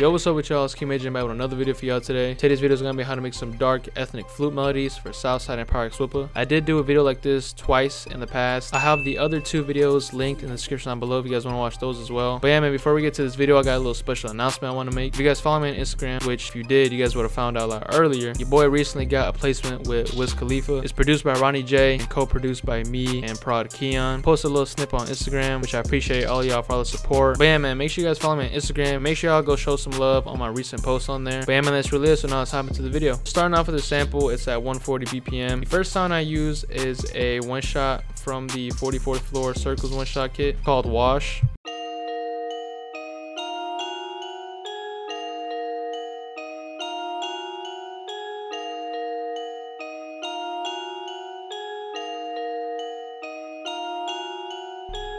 Yo, what's up with y'all? It's Keymajor back with another video for y'all today. Today's video is gonna be how to make some dark ethnic flute melodies for Southside and Pyrex Whippa. I did do a video like this twice in the past. I have the other two videos linked in the description down below if you guys want to watch those as well. But yeah, man, before we get to this video, I got a little special announcement I want to make. If you guys follow me on Instagram, which if you did, you guys would have found out a lot earlier. Your boy recently got a placement with Wiz Khalifa. It's produced by Ronnie J and co-produced by me and Prod Keon. Posted a little snip on Instagram, which I appreciate all y'all for all the support. But yeah, man, make sure you guys follow me on Instagram. Make sure y'all go show some love on my recent posts on there. But yeah, man, that's really it. So now let's hop into the video. Starting off with a sample, it's at 140 BPM. The first sound I use is a one shot from the 44th floor Circles one shot kit called Wash.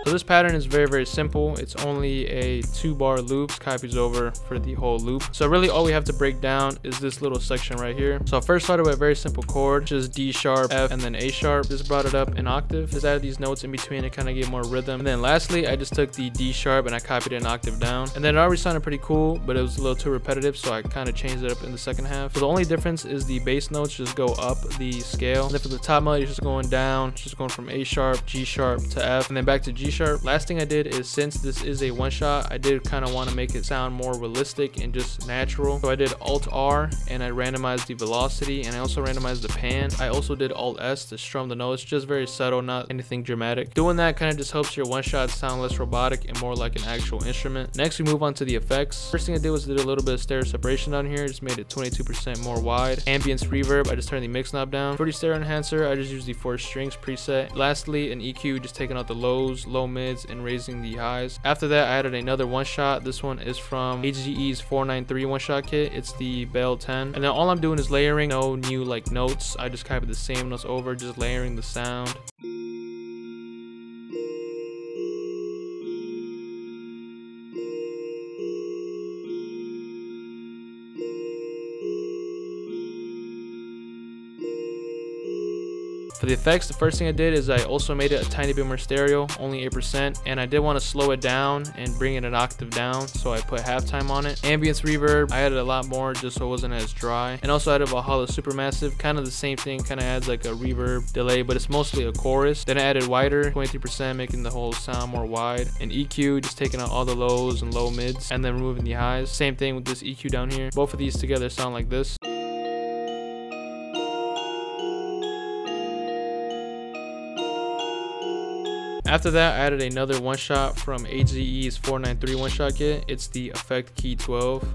So this pattern is very simple. It's only a 2-bar loop, copies over for the whole loop. So really all we have to break down is this little section right here. So I first started with a very simple chord, just D sharp, F, and then A sharp. Just brought it up an octave. Just added these notes in between to kind of get more rhythm. And then lastly, I just took the D sharp and I copied it an octave down. And then it already sounded pretty cool, but it was a little too repetitive, so I kind of changed it up in the second half. So the only difference is the bass notes just go up the scale. And then for the top melody, it's just going down, just going from A sharp, G sharp to F, and then back to G sharp. Last thing I did is, since this is a one shot, I did kind of want to make it sound more realistic and just natural. So I did Alt R and I randomized the velocity, and I also randomized the pan. I also did Alt S to strum the notes, just very subtle, not anything dramatic. Doing that kind of just helps your one shot sound less robotic and more like an actual instrument. Next we move on to the effects. First thing I did was did a little bit of stereo separation down here, just made it 22% more wide. Ambience reverb, I just turned the mix knob down. For the stereo enhancer, I just used the 4 strings preset. Lastly, an EQ, just taking out the lows, low mids, and raising the highs. After that, I added another one shot. This one is from HZE's 493 one shot kit. It's the Bell 10. And then all I'm doing is layering, no new like notes. I just copied the same notes over, just layering the sound. For the effects, the first thing I did is I also made it a tiny bit more stereo, only 8%, and I did want to slow it down and bring it an octave down, so I put halftime on it. Ambience reverb, I added a lot more just so it wasn't as dry, and also added Valhalla Supermassive, kind of the same thing, kind of adds like a reverb delay, but it's mostly a chorus. Then I added wider, 23%, making the whole sound more wide, and EQ, just taking out all the lows and low mids, and then removing the highs. Same thing with this EQ down here. Both of these together sound like this. After that, I added another one shot from HZE's 493 one shot kit. It's the Effect Key 12.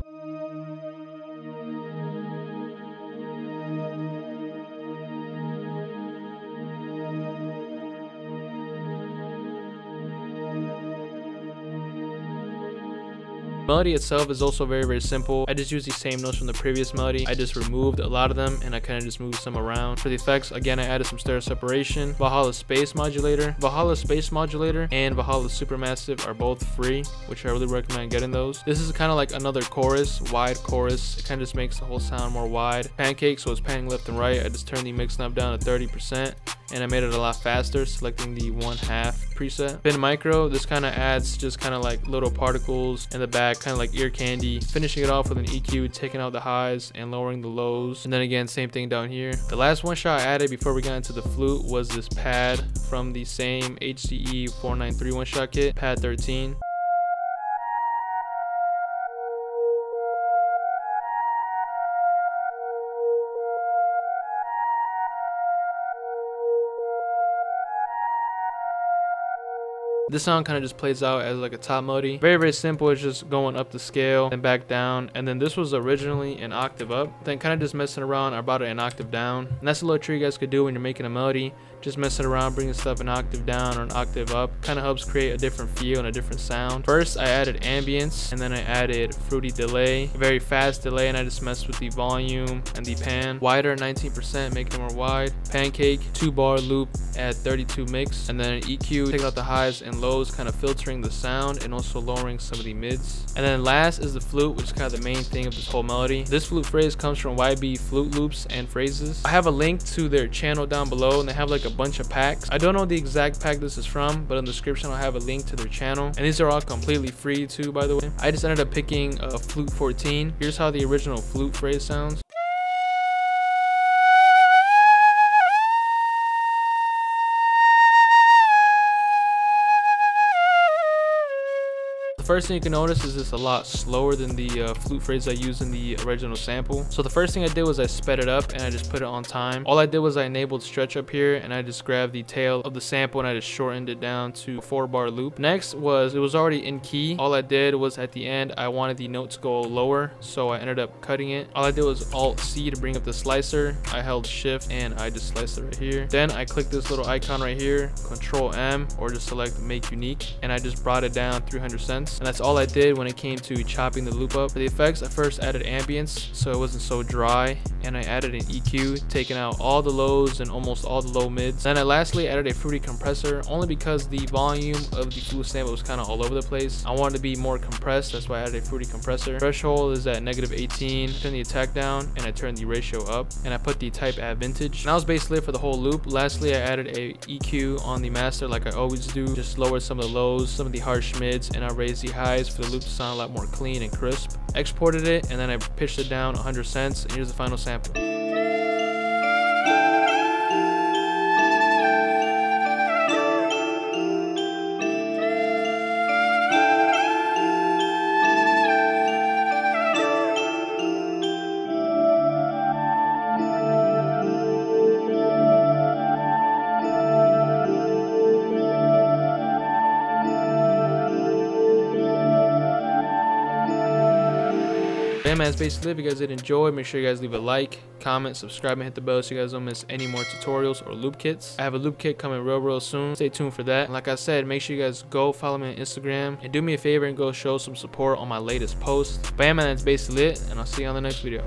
Melody itself is also very simple. I just used the same notes from the previous melody. I just removed a lot of them and I kind of just moved some around. For the effects, again, I added some stereo separation. Valhalla Space Modulator, Valhalla Space Modulator, and Valhalla Supermassive are both free, which I really recommend getting those. This is kind of like another chorus, wide chorus. It kind of just makes the whole sound more wide. Pancake, so it's panning left and right. I just turned the mix knob down to 30%. And I made it a lot faster, selecting the 1/2 preset. Bin micro, this kind of adds just kind of like little particles in the back, kind of like ear candy. Finishing it off with an EQ, taking out the highs and lowering the lows. And then again, same thing down here. The last one shot I added before we got into the flute was this pad from the same HZE 493 one shot kit, pad 13. This song kind of just plays out as like a top melody. Very simple. It's just going up the scale and back down. And then this was originally an octave up. Then kind of just messing around, I brought it an octave down. And that's a little trick you guys could do when you're making a melody. Just messing around, bringing stuff an octave down or an octave up. Kind of helps create a different feel and a different sound. First, I added ambience, and then I added fruity delay, a very fast delay, and I just messed with the volume and the pan. Wider, 19%, making it more wide. Pancake, 2-bar loop at 32 mix, and then an EQ, taking out the highs and and lows, kind of filtering the sound and also lowering some of the mids. And then last is the flute, which is kind of the main thing of this whole melody. This flute phrase comes from YB Flute Loops and Phrases. I have a link to their channel down below, and they have like a bunch of packs. I don't know the exact pack this is from, but in the description I'll have a link to their channel, and these are all completely free too, by the way. I just ended up picking a Flute 14. Here's how the original flute phrase sounds. First thing you can notice is it's a lot slower than the flute phrase I used in the original sample. So the first thing I did was I sped it up and I just put it on time. All I did was I enabled stretch up here, and I just grabbed the tail of the sample and I just shortened it down to a 4-bar loop. Next was, it was already in key. All I did was at the end I wanted the note to go lower, so I ended up cutting it. All I did was Alt C to bring up the slicer. I held shift and I just sliced it right here. Then I clicked this little icon right here, Control M, or just select make unique, and I just brought it down 300 cents. And that's all I did when it came to chopping the loop up. For the effects, I first added ambience so it wasn't so dry, and I added an EQ, taking out all the lows and almost all the low mids. Then I lastly added a fruity compressor, only because the volume of the flute sample was kind of all over the place. I wanted to be more compressed, that's why I added a fruity compressor. Threshold is at -18. Turn the attack down and I turned the ratio up, and I put the type at vintage. And that was basically it for the whole loop. Lastly, I added a EQ on the master like I always do, just lowered some of the lows, some of the harsh mids, and I raised the highs for the loop to sound a lot more clean and crisp. Exported it, and then I pitched it down 100 cents, and here's the final sample. Yeah, man, that's basically it. If you guys did enjoy, make sure you guys leave a like, comment, subscribe, and hit the bell so you guys don't miss any more tutorials or loop kits. I have a loop kit coming real soon. Stay tuned for that. And like I said, make sure you guys go follow me on Instagram and do me a favor and go show some support on my latest post. But yeah, man, that's basically it, and I'll see you on the next video.